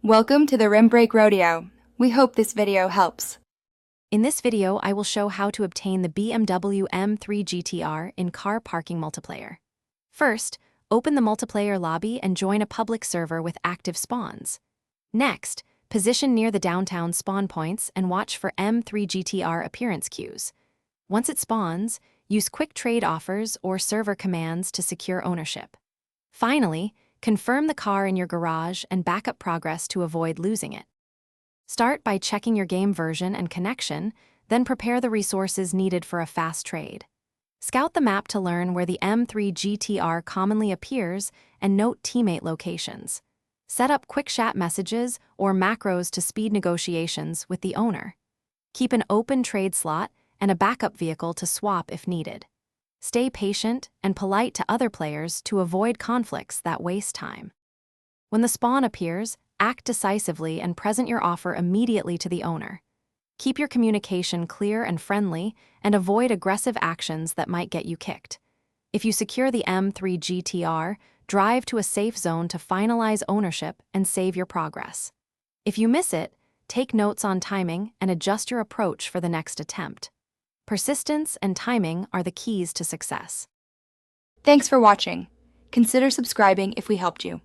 Welcome to the Rim Break Rodeo. We hope this video helps. In this video, I will show how to obtain the BMW M3 Gtr in car parking multiplayer. First, open the multiplayer lobby and join a public server with active spawns. Next, position near the downtown spawn points and watch for M3 Gtr appearance queues. Once it spawns, use quick trade offers or server commands to secure ownership. Finally, confirm the car in your garage and backup progress to avoid losing it. Start by checking your game version and connection, then prepare the resources needed for a fast trade. Scout the map to learn where the M3 Gtr commonly appears and note teammate locations. Set up quick chat messages or macros to speed negotiations with the owner. Keep an open trade slot and a backup vehicle to swap if needed. Stay patient and polite to other players to avoid conflicts that waste time. When the spawn appears, act decisively and present your offer immediately to the owner. Keep your communication clear and friendly, and avoid aggressive actions that might get you kicked. If you secure the M3 Gtr, drive to a safe zone to finalize ownership and save your progress. If you miss it, take notes on timing and adjust your approach for the next attempt. Persistence and timing are the keys to success. Thanks for watching. Consider subscribing if we helped you.